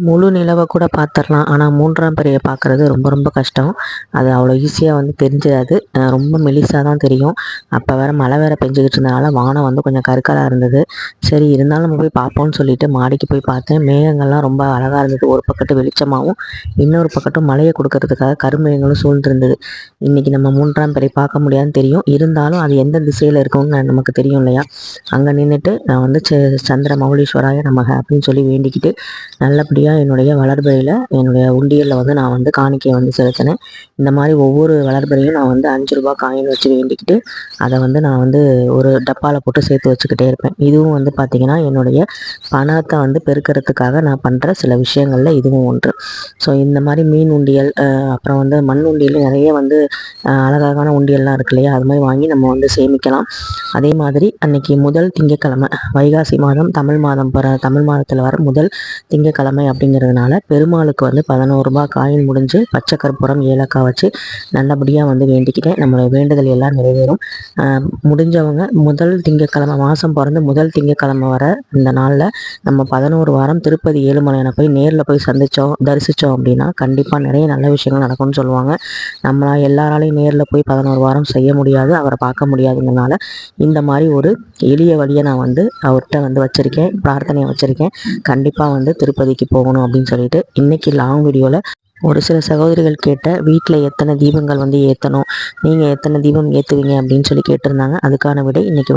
முழு நிலவ கூட பார்த்துரலாம். ஆனா 3ஆம் பிறைய பார்க்குறது ரொம்ப ரொம்ப கஷ்டம். அது அவ்வளோ ஈஸியா வந்து தெரிஞ்சிராது. ரொம்ப மெலிசா தான் தெரியும். அப்போ வேற மழை வேற பெஞ்சுக்கிட்டு இருந்தனால வானம் வந்து கொஞ்சம் கருக்கலா இருந்தது. சரி இருந்தாலும் நம்ம போய் பார்ப்போம்னு சொல்லிட்டு மாடிக்கு போய் பார்த்தேன். மேகங்கள்லாம் ரொம்ப அழகா இருந்தது. ஒரு பக்கத்து வெளிச்சமாவும், இன்னொரு பக்கட்டும் மழைய குடுக்கறதுக்காக கருமேகங்களும் சூழ்ந்திருந்தது. இன்னைக்கு நம்ம 3ஆம் பிறை பார்க்க முடியாதுன்னு தெரியும். இருந்தாலும் அது எந்த திசையில இருக்கும்னு நமக்கு தெரியும் இல்லையா? அங்க நின்னுட்டு நான் வந்து சந்திர மௌலீஸ்வராய நமக அப்படின்னு சொல்லி வேண்டிக்கிட்டு நல்லபடியா என்னுடைய வளர்பிறையில் என்னுடைய உண்டியலில் வந்து நான் வந்து காணிக்கையை வந்து செலுத்தினேன். இந்த மாதிரி ஒவ்வொரு வளர்பிறையும் நான் வந்து ரூ. 5 காயின் வச்சு வேண்டிக்கிட்டு அதை வந்து நான் வந்து ஒரு டப்பாவில் போட்டு சேர்த்து வச்சுக்கிட்டே இருப்பேன். இதுவும் வந்து பார்த்திங்கன்னா என்னுடைய பணத்தை வந்து பெருக்கிறதுக்காக நான் பண்ணுற சில விஷயங்களில் இதுவும் ஒன்று. ஸோ இந்த மாதிரி மீன் உண்டியல், அப்புறம் வந்து மண் உண்டியல், நிறைய வந்து அழகழகான உண்டியல்லாம் இருக்கு இல்லையா, அது மாதிரி வாங்கி நம்ம வந்து சேமிக்கலாம். அதே மாதிரி அன்னைக்கு முதல் திங்கட்கிழமை, வைகாசி மாதம் தமிழ் மாதம் தமிழ் மாதத்தில் வர முதல் திங்கட்கிழமை அப்படிங்கிறதுனால பெருமாளுக்கு வந்து ரூ. 11 காயின் முடிஞ்சு பச்சை கற்பூரம் ஏலக்காய் வச்சு நல்லபடியாக வந்து வேண்டிக்கிட்டேன். நம்மளுடைய வேண்டுதல் எல்லாம் நிறைவேறும். முடிஞ்சவங்க முதல் திங்கட்கிழமை, மாதம் பிறந்து முதல் திங்கட்கிழமை வர இந்த நாளில் நம்ம 11 வாரம் திருப்பதி ஏழுமலையானை போய் நேரில் போய் தரிசித்தோம் அப்படின்னா கண்டிப்பாக நிறைய நல்ல விஷயங்கள் நடக்கும்னு சொல்லுவாங்க. நம்மளால் எல்லாராலையும் நேரில் போய் 11 வாரம் செய்ய முடியாது, அவரை பார்க்க முடியாதுங்கிறனால இந்த மாதிரி ஒரு எளிய வழியை நான் வந்து அவர்கிட்ட வந்து வச்சுருக்கேன், பிரார்த்தனையை வச்சுருக்கேன். கண்டிப்பாக வந்து திருப்பதிக்கு போகணும் அப்படின்னு சொல்லிட்டு. இன்றைக்கி லாங் வீடியோவில் ஒரு சில சகோதரிகள் கேட்ட வீட்டில் எத்தனை தீபங்கள் வந்து ஏற்றணும், நீங்கள் எத்தனை தீபம் ஏற்றுவீங்க அப்படின்னு சொல்லி கேட்டிருந்தாங்க. அதுக்கான விடை இன்றைக்கி